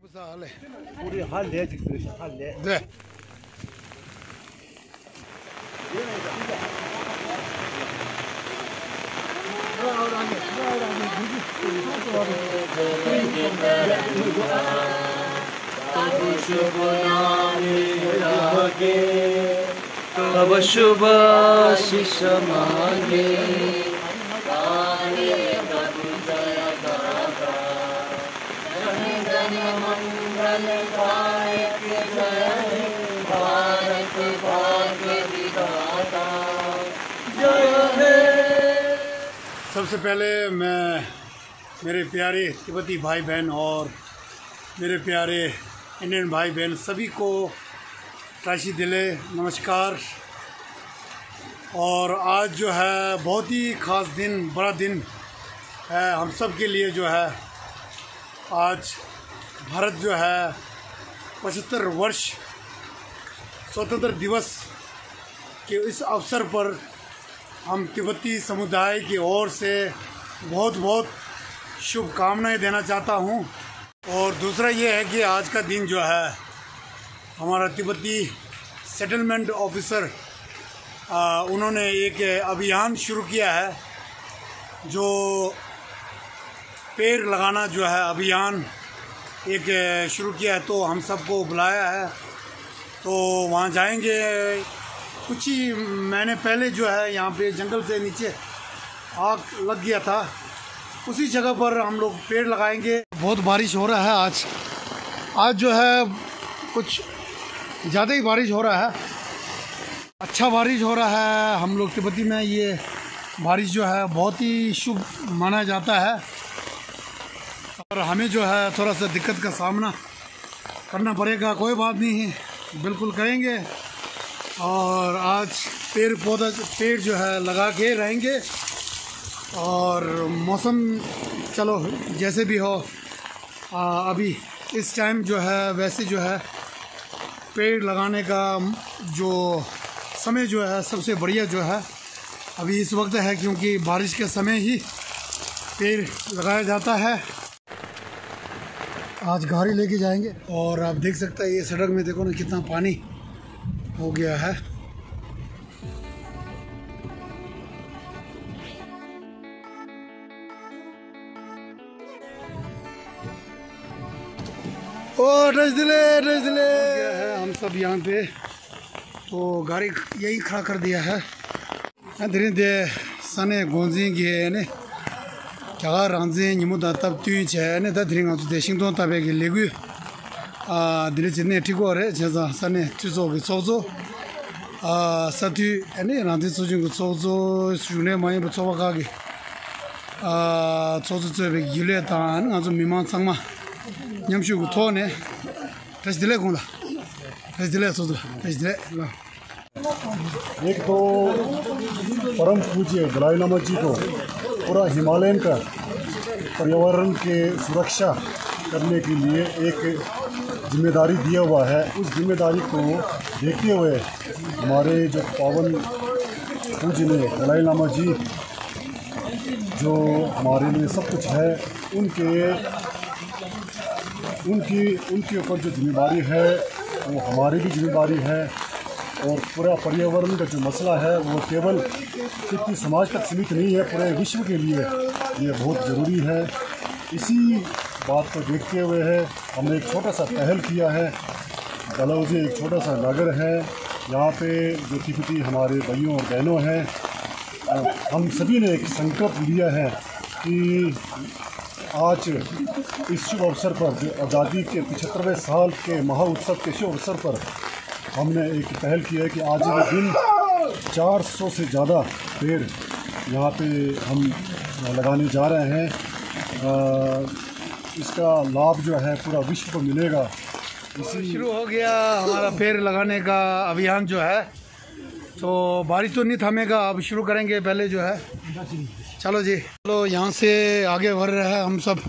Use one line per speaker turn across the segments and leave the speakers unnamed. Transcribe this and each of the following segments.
우리 할래 직수시 할래.
네.
तब शुभ आशीष मांगे मंगल भारत भाग्य विधाता जय हे।
सबसे पहले मैं मेरे प्यारे तिब्बती भाई बहन और मेरे प्यारे इंडियन भाई बहन सभी को ताशी दिले नमस्कार। और आज जो है बहुत ही ख़ास दिन, बड़ा दिन है हम सब के लिए। जो है आज भारत जो है 75 वर्ष स्वतंत्र दिवस के इस अवसर पर हम तिब्बती समुदाय की ओर से बहुत बहुत शुभकामनाएं देना चाहता हूं। और दूसरा ये है कि आज का दिन जो है हमारा तिब्बती सेटलमेंट ऑफिसर उन्होंने एक अभियान शुरू किया है, जो पेड़ लगाना जो है अभियान एक शुरू किया है। तो हम सबको बुलाया है, तो वहाँ जाएंगे। कुछ ही महीने पहले जो है यहाँ पे जंगल से नीचे आग लग गया था, उसी जगह पर हम लोग पेड़ लगाएंगे। बहुत बारिश हो रहा है आज जो है कुछ ज़्यादा ही बारिश हो रहा है, अच्छा बारिश हो रहा है। हम लोग तिब्बती में ये बारिश जो है बहुत ही शुभ माना जाता है, और हमें जो है थोड़ा सा दिक्कत का सामना करना पड़ेगा, कोई बात नहीं है, बिल्कुल करेंगे। और आज पेड़ जो है लगा के रहेंगे। और मौसम चलो जैसे भी हो, अभी इस टाइम जो है वैसे जो है पेड़ लगाने का जो समय जो है सबसे बढ़िया जो है अभी इस वक्त है, क्योंकि बारिश के समय ही पेड़ लगाया जाता है। आज गाड़ी लेके जाएंगे और आप देख सकते हैं ये सड़क में देखो ना कितना पानी हो गया है। और रच दिले है हम सब यहाँ पे, तो गाड़ी यही खड़ा कर दिया है। धीरे धीरे सने गोंजेंगे ने क्या रांझे निमुदा तब तुई छे ने धीरे तो देशिंग तो तबे के लेगु धीरे जितने ठीक हो रहे जैसा सने चुजो के सोजो सतु ने रांझे सोजो को सोजो सुने माये बचवा का के सोजो चबे गिले तान आजो मिमान संगमा 냠슈 고 토네 다시 들래 공다 다시 들래 소도 다시 들래।
एक तो परम पूज्य दलाई लामा जी को पूरा हिमालयन का पर्यावरण के सुरक्षा करने के लिए एक जिम्मेदारी दिया हुआ है। उस जिम्मेदारी को देखते हुए हमारे जो पावन पूज्य दलाई लामा जी जो हमारे लिए सब कुछ है, उनके ऊपर जो जिम्मेदारी है वो हमारी भी जिम्मेदारी है। और पूरा पर्यावरण का जो मसला है वो केवल तिब्बती समाज तक सीमित नहीं है, पूरे विश्व के लिए ये बहुत ज़रूरी है। इसी बात को देखते हुए है हमने एक छोटा सा पहल किया है। डलहौजी एक छोटा सा नगर है, यहाँ पे जो तिब्बती हमारे भाइयों और बहनों हैं, हम सभी ने एक संकल्प लिया है कि आज इस शुभ अवसर पर जो आज़ादी के 75वें साल के महा उत्सव के शुभ अवसर पर हमने एक पहल की है कि आज के दिन 400 से ज़्यादा पेड़ यहाँ पे हम लगाने जा रहे हैं। इसका लाभ जो है पूरा विश्व को मिलेगा।
शुरू हो गया हमारा पेड़ लगाने का अभियान जो है, तो बारिश तो नहीं थमेगा, अब शुरू करेंगे पहले जो है। चलो जी, चलो यहाँ से आगे बढ़ रहे हैं हम सब।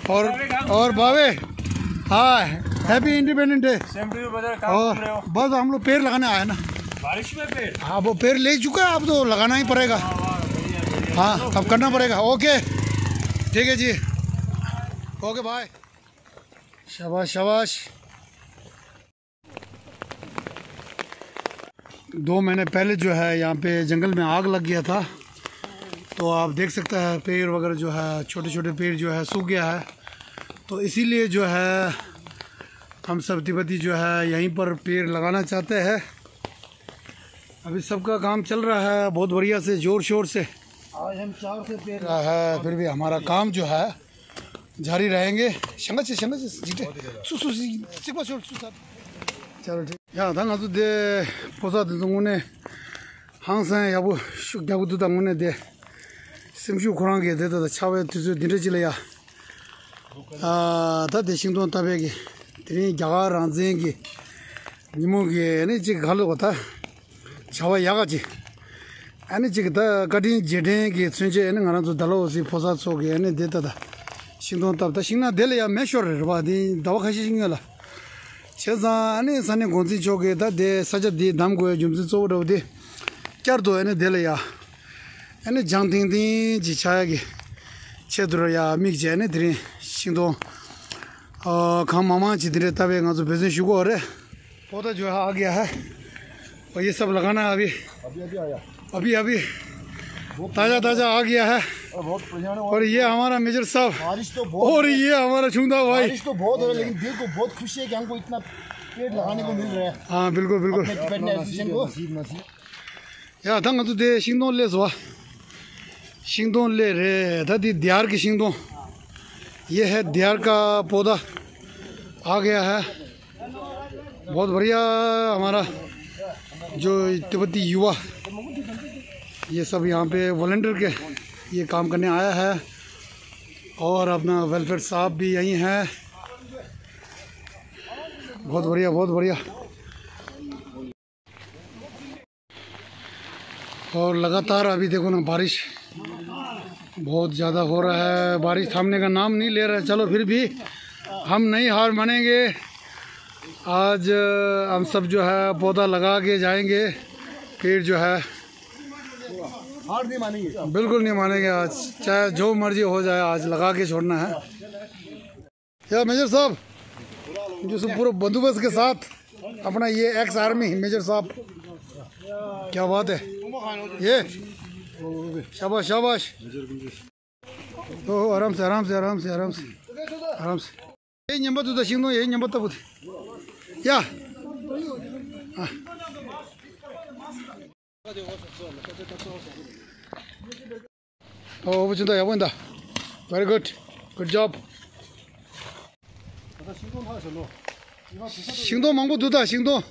और बावे हाँ, हैप्पी इंडिपेंडेंस डे। और बस हम लोग पेड़ लगाने आए ना,
बारिश में पेड़,
हाँ वो पेड़ ले चुका है, अब तो लगाना ही पड़ेगा। हाँ अब करना पड़ेगा। ओके ठीक है जी, ओके बाय। शाबाश शाबाश। 2 महीने पहले जो है यहाँ पे जंगल में आग लग गया था, तो आप देख सकते हैं पेड़ वगैरह जो है, छोटे छोटे पेड़ जो है सूख गया है। तो इसीलिए जो है हम सब तिब्बती जो है यहीं पर पेड़ लगाना चाहते हैं। अभी सबका काम चल रहा है बहुत बढ़िया से, ज़ोर शोर से।
आज हम 4 से पेड़
है, फिर भी हमारा काम जो है जारी रहेंगे। चलो ठीक। 야, 당가도 돼 보사도 동네 항상 야부 야부도 당문에 돼 심슈 그런 게 돼도 차에 뒤서 들어질래야. 아, 다 대신도 타베기 드리 자가 안쟁기 니모게 네 지금 갈로 갔다 차와 야가지 아니 지금 다 가딘 제den기 순제는 하나도 달로지 보사 속에 네 됐다 신동 탑다 신나 될래야 메셔를 봐디 다와카시 신경라 제가 안에 산에 공지 쪽에다 대 사자디 담고에 좀지 쪼르데 꺄르도 에네 될래야 에네 장딩딩 지차야기 제대로야 미제네 드리 신동 खामामा जिधरे तबे गाँव बिजनेस शुरू हो रहे पौधा जो है आ गया है और ये सब लगाना है अभी ताज़ा ताज़ा आ गया है। और ये हमारा मेजर साहब
बारिश तो बहुत
और ये हमारा छुंदा भाई।
बारिश तो बहुत हो रहा है, लेकिन दिल को बहुत खुशी है कि हमको इतना पेड़ लगाने को मिल रहा है।
हाँ बिल्कुल बिल्कुल। या तंग तो दे शिंदों ले सवा शिंदों ले रे दादी दियार की शिंदों ये है दियार का पौधा आ गया है। बहुत बढ़िया हमारा जो तिब्बती युवा ये सब यहाँ पे वॉलंटियर के ये काम करने आया है और अपना वेलफेयर साहब भी यहीं है। बहुत बढ़िया बहुत बढ़िया। और लगातार अभी देखो ना बारिश बहुत ज़्यादा हो रहा है, बारिश थामने का नाम नहीं ले रहा है। चलो फिर भी हम नहीं हार मानेंगे। आज हम सब जो है पौधा लगा के जाएंगे। पेड़ जो है
हार नहीं मानेंगे,
बिल्कुल नहीं मानेंगे। आज चाहे जो मर्जी हो जाए, आज लगा के छोड़ना है। या मेजर साहब जो सब पूरे बंदोबस्त के साथ अपना ये एक्स आर्मी मेजर साहब, क्या बात है ये। शाबाश शाबाश। तो आराम से आराम से आराम से आराम से आराम से। ये नंबर तो दशिंग ये नंबर तब या ओ बच्चा या बंदा वेरी गुड गुड जॉब।行动忙不读的行动。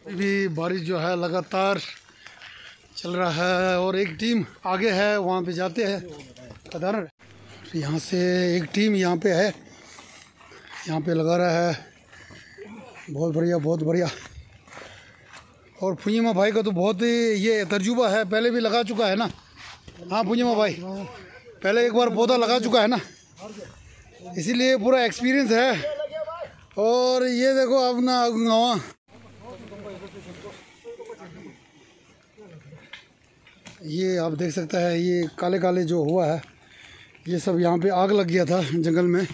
अभी बारिश जो है लगातार चल रहा है और एक टीम आगे है, वहाँ पे जाते हैं कदार। यहाँ से एक टीम यहाँ पे है, यहाँ पे लगा रहा है। बहुत बढ़िया बहुत बढ़िया। और पुनिमा भाई का तो बहुत ही ये तजुर्बा है, पहले भी लगा चुका है ना। हाँ पुनिमा भाई पहले एक बार पौधा लगा चुका है ना, इसीलिए पूरा एक्सपीरियंस है। और ये देखो अपना गाँव ये आप देख सकते हैं, ये काले काले जो हुआ है ये सब यहाँ पे आग लग गया था जंगल में।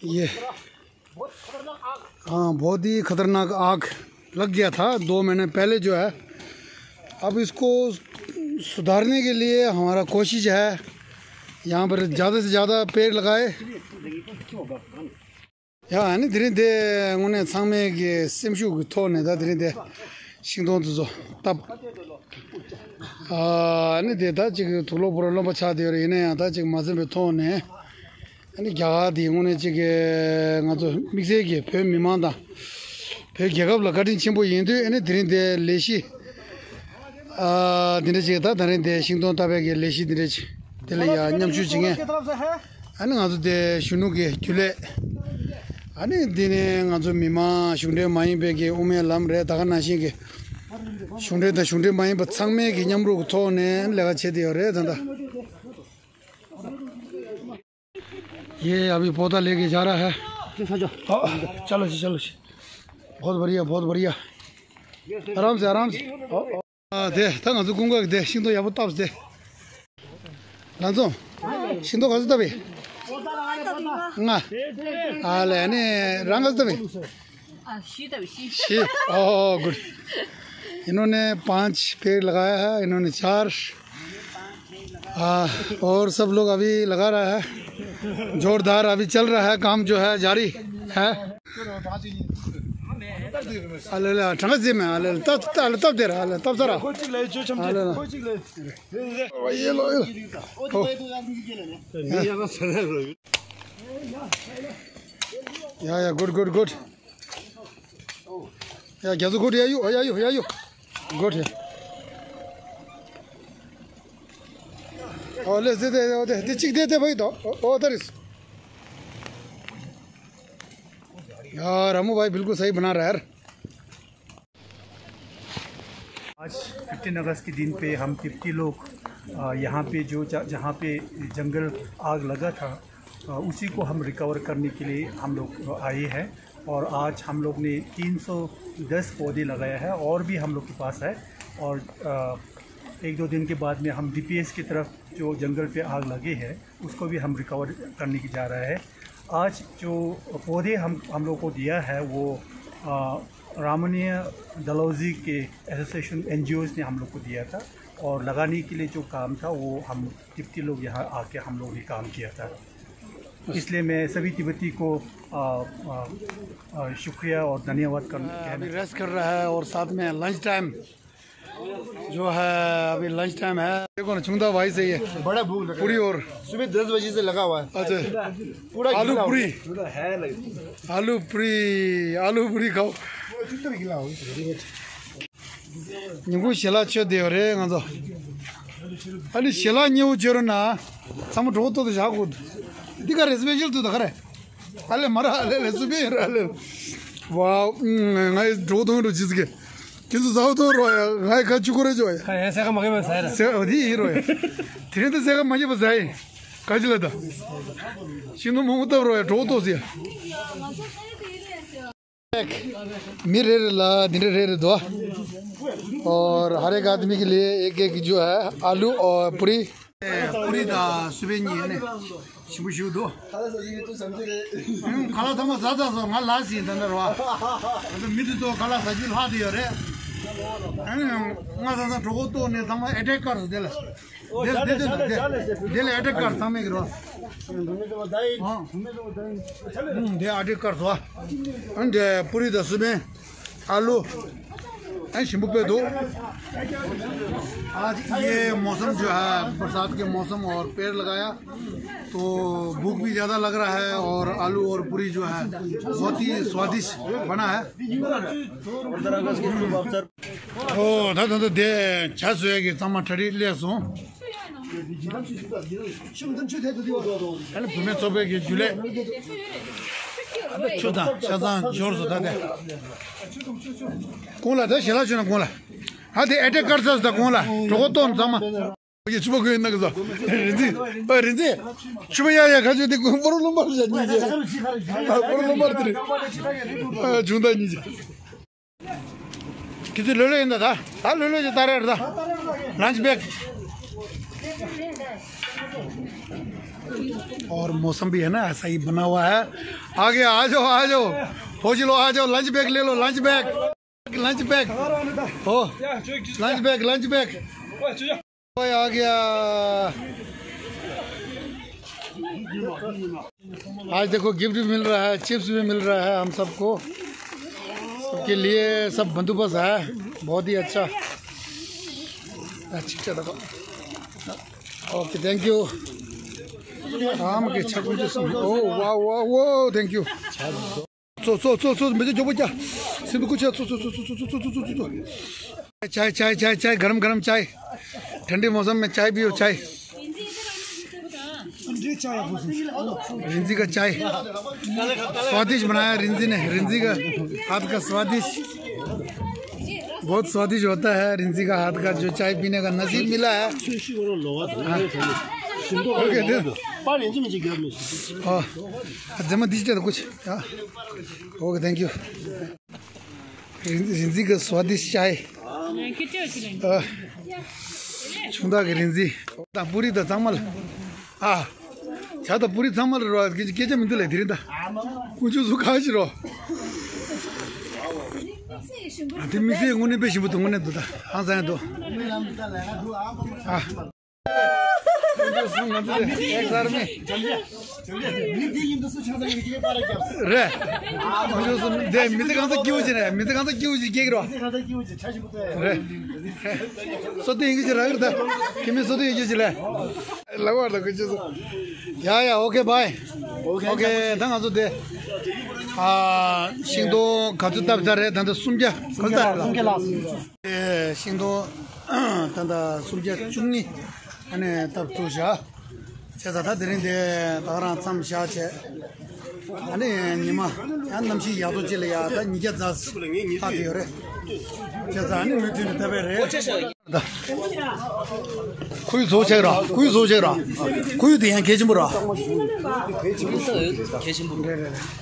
ये हाँ बहुत ही खतरनाक आग लग गया था 2 महीने पहले जो है। अब इसको सुधारने के लिए हमारा कोशिश है यहाँ पर ज़्यादा से ज़्यादा पेड़ लगाए। या है ना धीरे धीरे उन्हें सामने के सिमशु थोने था धीरे धीरे सिंधु तो तब नहीं देता चिक थोलो पुरोलो बचा दे रही ने आता चिक मजे में थोने यानी क्या दी उन्हें चिक तो मिक्से के फिर मिमांदा फिर क्या कब लगा दिन चिंपो ये तो यानी धीरे धीरे लेशी धीरे चिक था धीरे धीरे सिंधु तबे के लेशी धीरे चिक तेले या न्यामशु चिंगे यानी तो दे शुनु के चुले यानी दिने तो मिमा शुंडे माइन पे के उमे लम रे तक नाशी के शुंडे माइन पर संग में कि न्यामरू को थोने लगा छेदी हो रहे धंधा। ये अभी पौधा लेके जा रहा है। चलो जी चलो जी, बहुत बढ़िया बहुत बढ़िया, आराम से आराम से। दे तंग जो 공각 दे 신도 야부 탑스 दे 란종 신도 가서 답이 응아 알레네 랑가서 답이 शी गुड। इन्होंने 5 पेड़ लगाया है, इन्होंने 4 और सब लोग अभी लगा रहा है, जोरदार अभी चल रहा है काम जो है जारी है। अल्लाह ठंगस में अल्लाह तब दे रहा अल्लाह तब जरा ये लो या गुड गुड गुड या 계속 good yeah you good here oh let's de chick dete bhai to oh there is यार रामू भाई बिल्कुल सही बना रहा है यार।
आज 15 अगस्त के दिन पे हम 50 लोग यहाँ पे जो जहाँ पे जंगल आग लगा था उसी को हम रिकवर करने के लिए हम लोग आए हैं। और आज हम लोग ने 310 पौधे लगाया है और भी हम लोग के पास है। और 1-2 दिन के बाद में हम DPS की तरफ जो जंगल पे आग लगे है उसको भी हम रिकवर करने की जा रहा है। आज जो पौधे हम लोग को दिया है वो रामनीय डलहौजी के एसोसिएशन NGOs ने हम लोग को दिया था और लगाने के लिए जो काम था वो हम तिब्बती लोग यहाँ आके हम लोग ने काम किया था। इसलिए मैं सभी तिब्बती को शुक्रिया और धन्यवाद
अभी रेस्ट कर रहा है और साथ में लंच टाइम जो है, अभी लंच टाइम है। देखो ना चुंदा भाई से ये
बड़ा भूख लगा
पूरी और
सुबह 10 बजे से लगा हुआ है।
अच्छा
पूरा
आलू पूरी आलू पूरी खाओ निगु शेला 쳐 돼요 रे 가서 아니 शेला 녀우 저러나 참 좋도도 자고 네가 레스베질 도 그래 알레 말아 알레 레스베 알레 와우 나이 조동으로 지스게 계속 자우도 로야 나이 같이 그래 줘요
ऐसा का मगे में सारा
세 어디 이로야 트렌드 제가 많이 보자이 가질라다 신도 못도 로야 조도지야 मिरेला निरे दो और हर एक आदमी के लिए एक जो है आलू और पूरी दा सुबेनी है ने शिबुशु दो खाला थमा ज्यादा सो मा लासी दंदर वा तो मिट तो खाला सजिल हा दियो रे मा दा ठोको तो ने थमा अटैक कर देला दे अटैक कर थमे रो हां दे अटैक कर दो अंदे पूरी दा सुबे आलू शिमु पे दो। आज ये मौसम जो है बरसात के मौसम और पेड़ लगाया तो भूख भी ज़्यादा लग रहा है और आलू और पूरी जो है बहुत ही स्वादिष्ट बना है। ओ दादा तो दे छास है कि टमाटर ले सो अरे तुम्हें सब है कि जुले छोटा शादान जोर से दादा कौन ला था शेला चुना कौन ला हाँ दे अटैक कर सकता कौन ला तो तो सामा ये चुप गए ना कसा रिंजी चुप या खाजो देखो बड़ो नंबर जानी है बड़ो नंबर तेरे जुंदा नहीं है किसी ले ले इंदा था हाँ ले ले जो तारे था लंच बैग और मौसम भी है ना ऐसा ही बना हुआ है। आगे आ जाओ फौज लो आ जाओ लंच बैग ले लो लंच बैग हो लंच बैग आ गया। आज देखो गिफ्ट भी मिल रहा है, चिप्स भी मिल रहा है हम सबको, सबके लिए सब बंदोबस्त है बहुत ही अच्छा। देखो ओके थैंक यू आम के ओ वाह वाह वो थैंक यू सो मुझे जो बचा सिर्फ कुछ चाय गरम चाय ठंडे मौसम में चाय भी हो चाय रिंजी का चाय स्वादिष्ट बनाया रिंजी ने, रिंजी का हाथ का स्वादिष्ट बहुत स्वादिष्ट होता है रिंजी का हाथ का जो चाय पीने का नसीब मिला है। जमा दीजिए तो कुछ ओके थैंक यू रिंजी का स्वादिष्ट चाय छुंदा के रिंजी पूरी तो चामल छाता पूरी चामल रो के जे मिंदले धीरे दा कुछ सुखाज रो तिमी गुने बेसी बुत गुने दुदा हां जाने दो एक बार में रे मुझे सुन दे मिते कहां से क्यों जे मिते कहां से क्यों जे के रो रे सोते इंगे जे रगदा कि मैं सोते इंगे जे ले लगवा लग कुछ या ओके बाय ओके 당아 줘 돼. 신도 가주 답자래 단다 숨자 걸다 숨게라 예 신도 단다 숨자 중니 안에 답도샤 제가 다 드린데 다랑 참 샤체 아니 니마 안 남시 야도 질이야 다 니게 자 하디요래 제가 아니 미드는 답에래 구유 소체라 구유 소체라 구유 대한 계집으로
계신 분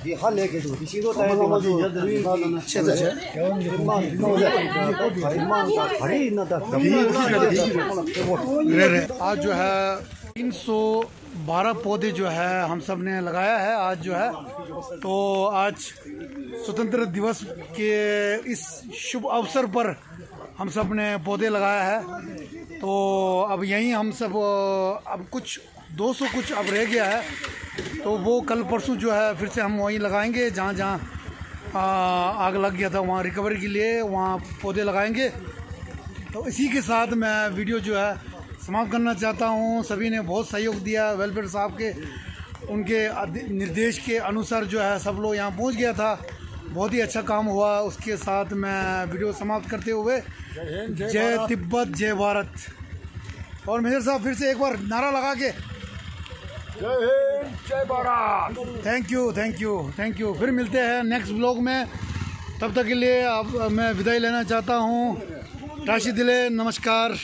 이 한내 계속 시도 따야 되는
제자체 आज जो है 312 पौधे जो है हम सब ने लगाया है आज जो है तो आज स्वतंत्र दिवस के इस शुभ अवसर पर हम सब ने पौधे लगाया है तो अब यहीं हम सब अब कुछ 200 कुछ अब रह गया है तो वो कल परसों जो है फिर से हम वहीं लगाएंगे जहाँ जहाँ आग लग गया था वहाँ रिकवरी के लिए वहाँ पौधे लगाएंगे तो इसी के साथ मैं वीडियो जो है समाप्त करना चाहता हूँ सभी ने बहुत सहयोग दिया वेलफेयर साहब के उनके निर्देश के अनुसार जो है सब लोग यहाँ पहुँच गया था बहुत ही अच्छा काम हुआ उसके साथ मैं वीडियो समाप्त करते हुए जय तिब्बत जय भारत और मेजर साहब फिर से एक बार नारा लगा के जय हिंद जय भारत थैंक यू फिर मिलते हैं नेक्स्ट ब्लॉग में तब तक के लिए अब मैं विदाई लेना चाहता हूँ राशि दिले नमस्कार